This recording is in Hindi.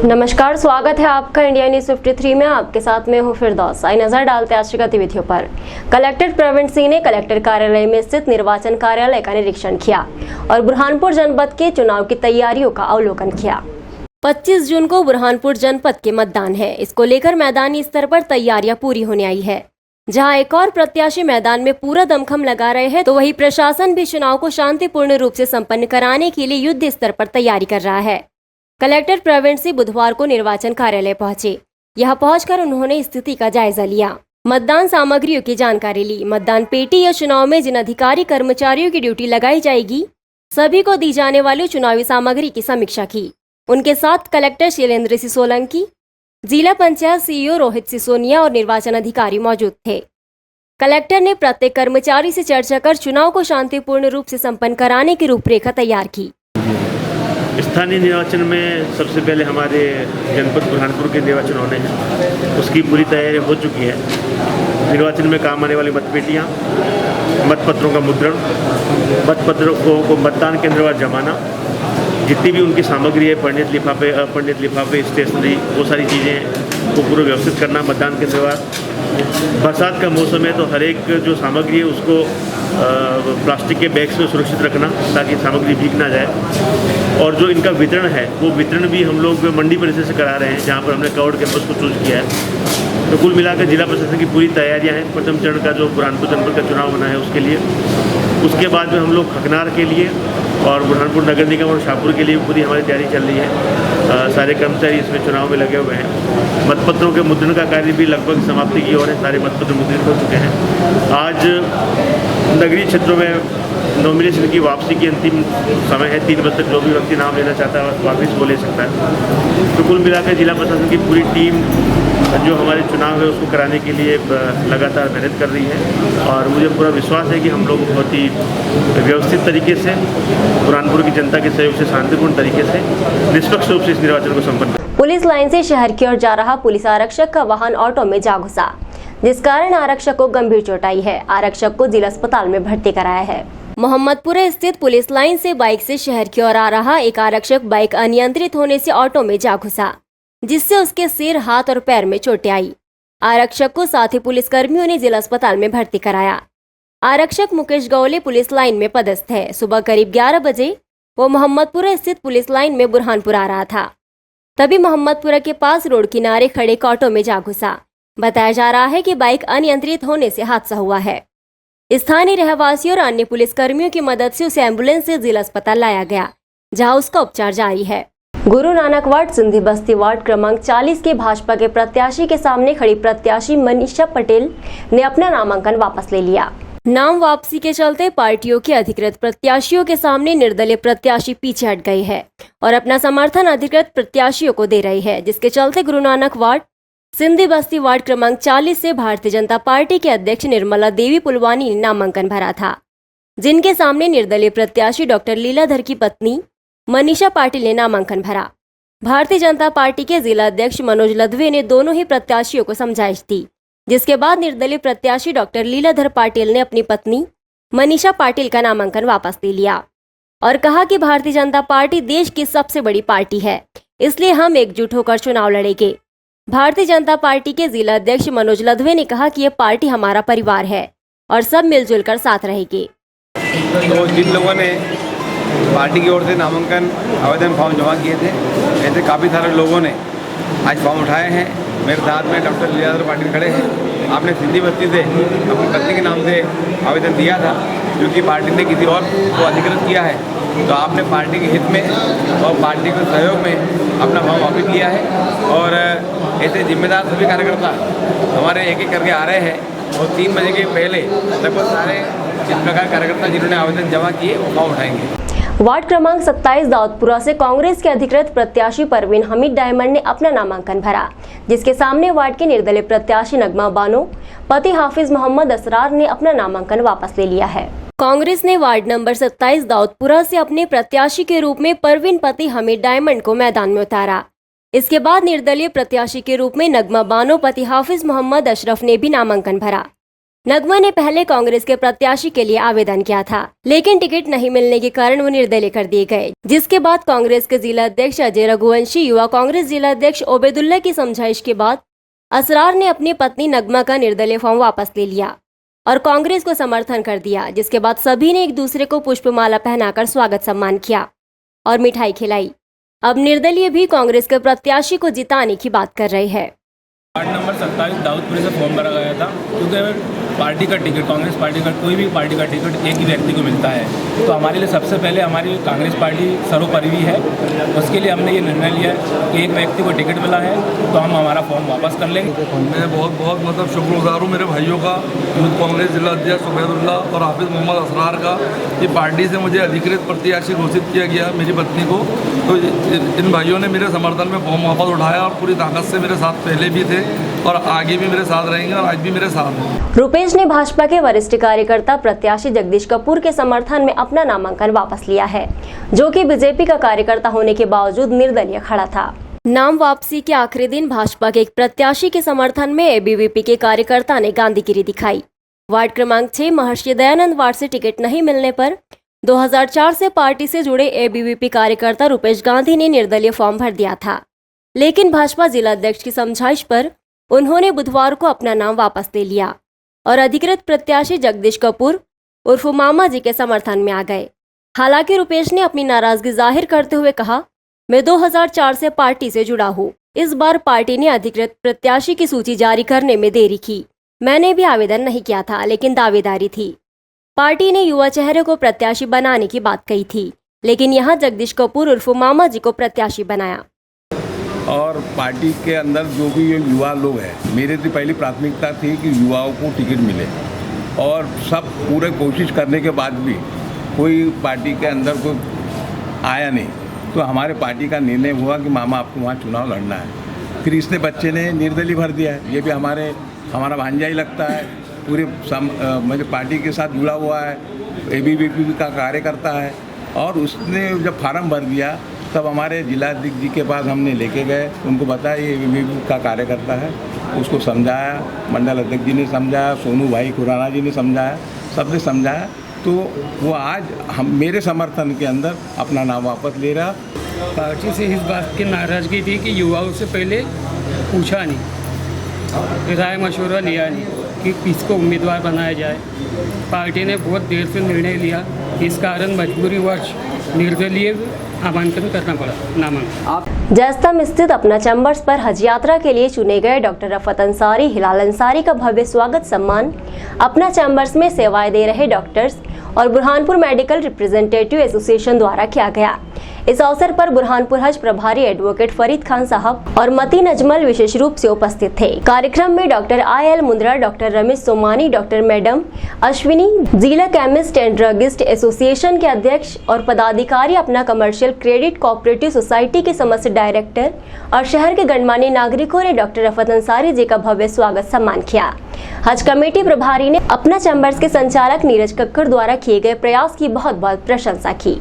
नमस्कार, स्वागत है आपका इंडिया न्यूज 53 में। आपके साथ में हूँ फिरदौस। आई नजर डालते आज की गतिविधियों पर। कलेक्टर प्रवीण सिंह ने कलेक्टर कार्यालय में स्थित निर्वाचन कार्यालय का निरीक्षण किया और बुरहानपुर जनपद के चुनाव की तैयारियों का अवलोकन किया। 25 जून को बुरहानपुर जनपद के मतदान है। इसको लेकर मैदानी स्तर पर तैयारियां पूरी होने आई है। जहां एक और प्रत्याशी मैदान में पूरा दमखम लगा रहे हैं, तो वही प्रशासन भी चुनाव को शांतिपूर्ण रूप से संपन्न कराने के लिए युद्ध स्तर पर तैयारी कर रहा है। कलेक्टर प्रवीण सिंह बुधवार को निर्वाचन कार्यालय पहुंचे। यहां पहुंचकर उन्होंने स्थिति का जायजा लिया, मतदान सामग्रियों की जानकारी ली। मतदान पेटी या चुनाव में जिन अधिकारी कर्मचारियों की ड्यूटी लगाई जाएगी, सभी को दी जाने वाली चुनावी सामग्री की समीक्षा की। उनके साथ कलेक्टर शैलेंद्र सिंह सोलंकी, जिला पंचायत सीईओ रोहित सिसोनिया और निर्वाचन अधिकारी मौजूद थे। कलेक्टर ने प्रत्येक कर्मचारी से चर्चा कर चुनाव को शांतिपूर्ण रूप से संपन्न कराने की रूपरेखा तैयार की। स्थानीय निर्वाचन में सबसे पहले हमारे जनपद बुरहानपुर के निर्वाचन होने हैं, उसकी पूरी तैयारी हो चुकी है। निर्वाचन में काम आने वाली मतपेटियाँ, मतपत्रों का मुद्रण, मतपत्रों को मतदान केंद्र पर जमाना, जितनी भी उनकी सामग्री है, पंडित लिफाफे, अपंडित लिफाफे, स्टेशनरी, वो सारी चीज़ें को पूरा व्यवस्थित करना मतदान केंद्र पर। बरसात का मौसम है तो हर एक जो सामग्री है उसको प्लास्टिक के बैग्स में सुरक्षित रखना ताकि सामग्री भीग ना जाए। और जो इनका वितरण है वो वितरण भी हम लोग मंडी परिसर से करा रहे हैं, जहाँ पर हमने कवर्ड कैंपस को चूज किया है। तो कुल मिलाकर जिला प्रशासन की पूरी तैयारियाँ हैं प्रथम चरण का जो बुरहानपुर जनपद का चुनाव होना है उसके लिए। उसके बाद में हम लोग खकनार के लिए और बुरहानपुर नगर निगम और शाहपुर के लिए पूरी हमारी तैयारी चल रही है। सारे कर्मचारी इसमें चुनाव में लगे हुए हैं। मतपत्रों के मुद्रण का कार्य भी लगभग समाप्ति की ओर है, सारे मतपत्र मुद्रित हो चुके हैं। आज नगरीय क्षेत्रों में नॉमिनेशन की वापसी की अंतिम समय है, 3 बजे तक जो भी व्यक्ति नाम लेना चाहता है वापस वो ले सकता है। तो कुल मिलाकर जिला प्रशासन की पूरी टीम जो हमारे चुनाव है उसको कराने के लिए लगातार मेहनत कर रही है और मुझे पूरा विश्वास है कि हम लोग बहुत ही व्यवस्थित तरीके से बुरहानपुर की जनता के सहयोग से शांतिपूर्ण तरीके से निष्पक्ष रूप से इस निर्वाचन को संपन्न। पुलिस लाइन से शहर की ओर जा रहा पुलिस आरक्षक का वाहन ऑटो में जा घुसा, जिस कारण आरक्षक को गंभीर चोट आई है। आरक्षक को जिला अस्पताल में भर्ती कराया है। मोहम्मदपुरा स्थित पुलिस लाइन से बाइक से शहर की ओर आ रहा एक आरक्षक बाइक अनियंत्रित होने से ऑटो में जा घुसा, जिससे उसके सिर, हाथ और पैर में चोटें आई। आरक्षक को साथ ही पुलिस कर्मियों ने जिला अस्पताल में भर्ती कराया। आरक्षक मुकेश गौले पुलिस लाइन में पदस्थ है। सुबह करीब 11 बजे वो मोहम्मदपुरा स्थित पुलिस लाइन में बुरहानपुर आ रहा था, तभी मोहम्मदपुरा के पास रोड किनारे खड़े एक ऑटो में जा घुसा। बताया जा रहा है कि बाइक अनियंत्रित होने से हादसा हुआ है। स्थानीय रहवासियों और अन्य पुलिस कर्मियों की मदद से उसे एम्बुलेंस से जिला अस्पताल लाया गया, जहां उसका उपचार जारी है। गुरु नानक वार्ड सिंधी बस्ती वार्ड क्रमांक 40 के भाजपा के प्रत्याशी के सामने खड़ी प्रत्याशी मनीषा पटेल ने अपना नामांकन वापस ले लिया। नाम वापसी के चलते पार्टियों के अधिकृत प्रत्याशियों के सामने निर्दलीय प्रत्याशी पीछे हट गई है और अपना समर्थन अधिकृत प्रत्याशियों को दे रही है, जिसके चलते गुरु नानक वार्ड सिंधी बस्ती वार्ड क्रमांक 40 से भारतीय जनता पार्टी के अध्यक्ष निर्मला देवी पुलवानी ने नामांकन भरा था, जिनके सामने निर्दलीय प्रत्याशी डॉक्टर लीलाधर की पत्नी मनीषा पाटिल ने नामांकन भरा। भारतीय जनता पार्टी के जिला अध्यक्ष मनोज लदवे ने दोनों ही प्रत्याशियों को समझाइश दी, जिसके बाद निर्दलीय प्रत्याशी डॉक्टर लीलाधर पाटिल ने अपनी पत्नी मनीषा पाटिल का नामांकन वापस ले लिया और कहा कि भारतीय जनता पार्टी देश की सबसे बड़ी पार्टी है, इसलिए हम एकजुट होकर चुनाव लड़ेंगे। भारतीय जनता पार्टी के जिला अध्यक्ष मनोज लदवे ने कहा कि ये पार्टी हमारा परिवार है और सब मिलजुल कर साथ रहेगी। तो जिन लोगों ने पार्टी की ओर से नामांकन आवेदन फॉर्म जमा किए थे, ऐसे काफ़ी सारे लोगों ने आज फॉर्म उठाए हैं। मेरे साथ में डॉक्टर लीलाधर पाटिल खड़े हैं। आपने सिंधी बस्ती से अपनी पत्नी के नाम से आवेदन दिया था, क्योंकि पार्टी ने किसी और को अधिकृत किया है, तो आपने पार्टी के हित में और पार्टी के सहयोग में अपना फॉर्म वापस लिया है। और ऐसे जिम्मेदार सभी कार्यकर्ता हमारे एक एक करके आ रहे हैं और 3 बजे के पहले लगभग सारे इस प्रकार कार्यकर्ता जिन्होंने आवेदन जमा किए वो फॉर्म उठाएंगे। वार्ड क्रमांक 27 दाऊदपुरा से कांग्रेस के अधिकृत प्रत्याशी परवीन हमीद डायमंड ने अपना नामांकन भरा, जिसके सामने वार्ड के निर्दलीय प्रत्याशी नगमा बानो, पति हाफिज मोहम्मद असरार ने अपना नामांकन वापस ले लिया है। कांग्रेस ने वार्ड नंबर 27 दाऊदपुरा से अपने प्रत्याशी के रूप में परवीन पति हमीद डायमंड को मैदान में उतारा। इसके बाद निर्दलीय प्रत्याशी के रूप में नगमा बानो, पति हाफिज मोहम्मद अशरफ ने भी नामांकन भरा। नगमा ने पहले कांग्रेस के प्रत्याशी के लिए आवेदन किया था, लेकिन टिकट नहीं मिलने के कारण वो निर्दलीय कर दिए गए, जिसके बाद कांग्रेस के जिला अध्यक्ष अजय रघुवंशी, युवा कांग्रेस जिला अध्यक्ष ओबेदुल्ला की समझाइश के बाद असरार ने अपनी पत्नी नगमा का निर्दलीय फॉर्म वापस ले लिया और कांग्रेस को समर्थन कर दिया, जिसके बाद सभी ने एक दूसरे को पुष्पमाला पहनाकर स्वागत सम्मान किया और मिठाई खिलाई। अब निर्दलीय भी कांग्रेस के प्रत्याशी को जिताने की बात कर रहे हैं। वार्ड नंबर 27 दाऊदपुर से फॉर्म भरा गया था, क्योंकि पार्टी का टिकट, कांग्रेस पार्टी का कोई भी पार्टी का टिकट एक ही व्यक्ति को मिलता है, तो हमारे लिए सबसे पहले हमारी कांग्रेस पार्टी सर्वोपरि है। उसके लिए हमने ये निर्णय लिया है कि एक व्यक्ति को टिकट मिला है तो हम हमारा फॉर्म वापस कर लेंगे। मैं बहुत मतलब शुक्रगुजार हूँ मेरे भाइयों का, यूथ कांग्रेस जिला अध्यक्ष ओबेदुल्ला और हाफिज मोहम्मद असरार का। ये पार्टी से मुझे अधिकृत प्रत्याशी घोषित किया गया मेरी पत्नी को, तो इन भाइयों ने मेरे समर्थन में फॉर्म वापस उठाया और पूरी ताकत से मेरे साथ पहले भी थे और आगे भी मेरे साथ रहेंगे और आज भी मेरे साथ हैं। रुपेश ने भाजपा के वरिष्ठ कार्यकर्ता प्रत्याशी जगदीश कपूर के समर्थन में अपना नामांकन वापस लिया है, जो कि बीजेपी का कार्यकर्ता होने के बावजूद निर्दलीय खड़ा था। नाम वापसी के आखिरी दिन भाजपा के एक प्रत्याशी के समर्थन में एबीवीपी के कार्यकर्ता ने गांधीगिरी दिखाई। वार्ड क्रमांक 6 महर्षि दयानंद वार्ड से टिकट नहीं मिलने पर 2004 से पार्टी से जुड़े एबीवीपी कार्यकर्ता रुपेश गांधी ने निर्दलीय फॉर्म भर दिया था, लेकिन भाजपा जिला अध्यक्ष की समझाइश पर उन्होंने बुधवार को अपना नाम वापस ले लिया और अधिकृत प्रत्याशी जगदीश कपूर उर्फ मामा जी के समर्थन में आ गए। हालांकि रुपेश ने अपनी नाराजगी जाहिर करते हुए कहा, मैं 2004 से पार्टी से जुड़ा हूँ। इस बार पार्टी ने अधिकृत प्रत्याशी की सूची जारी करने में देरी की। मैंने भी आवेदन नहीं किया था, लेकिन दावेदारी थी। पार्टी ने युवा चेहरे को प्रत्याशी बनाने की बात कही थी, लेकिन यहाँ जगदीश कपूर उर्फ मामा जी को प्रत्याशी बनाया। और पार्टी के अंदर जो भी ये युवा लोग हैं, मेरी तो पहली प्राथमिकता थी कि युवाओं को टिकट मिले, और सब पूरे कोशिश करने के बाद भी कोई पार्टी के अंदर कोई आया नहीं, तो हमारे पार्टी का निर्णय हुआ कि मामा आपको वहाँ चुनाव लड़ना है। फिर इसने बच्चे ने निर्दलीय भर दिया है। ये भी हमारा भांजा ही लगता है, पूरे मतलब पार्टी के साथ जुड़ा हुआ है, एबीवीपी का कार्यकर्ता है, और उसने जब फार्म भर दिया तब हमारे जिलाध्यक्ष जी के पास हमने लेके गए, उनको बताया ये एबीवीपी का कार्यकर्ता है, उसको समझाया, मंडल अध्यक्ष जी ने समझाया, सोनू भाई खुराना जी ने समझाया, सबने समझाया, तो वो आज हम मेरे समर्थन के अंदर अपना नाम वापस ले रहा। पार्टी से इस बात की नाराज़गी थी कि युवाओं से पहले पूछा नहीं, राय मशवरा लिया नहीं कि किसको उम्मीदवार बनाया जाए। पार्टी ने बहुत देर से निर्णय लिया, इस कारण मजबूरीवश निर्दलीय नामांकन करना पड़ा। नामांकन जैस्तम स्थित अपना चैम्बर्स पर हज यात्रा के लिए चुने गए डॉक्टर रफत अंसारी, हिलाल अंसारी का भव्य स्वागत सम्मान अपना चैम्बर्स में सेवाएं दे रहे डॉक्टर्स और बुरहानपुर मेडिकल रिप्रेजेंटेटिव एसोसिएशन द्वारा किया गया। इस अवसर पर बुरहानपुर हज प्रभारी एडवोकेट फरीद खान साहब और मतीन अजमल विशेष रूप से उपस्थित थे। कार्यक्रम में doctor IL Mundra, doctor Ramesh Somani, doctor madam Ashwini, जिला केमिस्ट एंड ड्रगिस्ट एसोसिएशन के अध्यक्ष और पदाधिकारी, अपना कमर्शियल क्रेडिट कोऑपरेटिव सोसाइटी के समस्त डायरेक्टर और शहर के गणमान्य नागरिकों ने डॉक्टर रफत अंसारी जी का भव्य स्वागत सम्मान किया। हज कमेटी प्रभारी ने अपना चैम्बर्स के संचालक नीरज कक्कड़ द्वारा किए गए प्रयास की बहुत बहुत प्रशंसा की।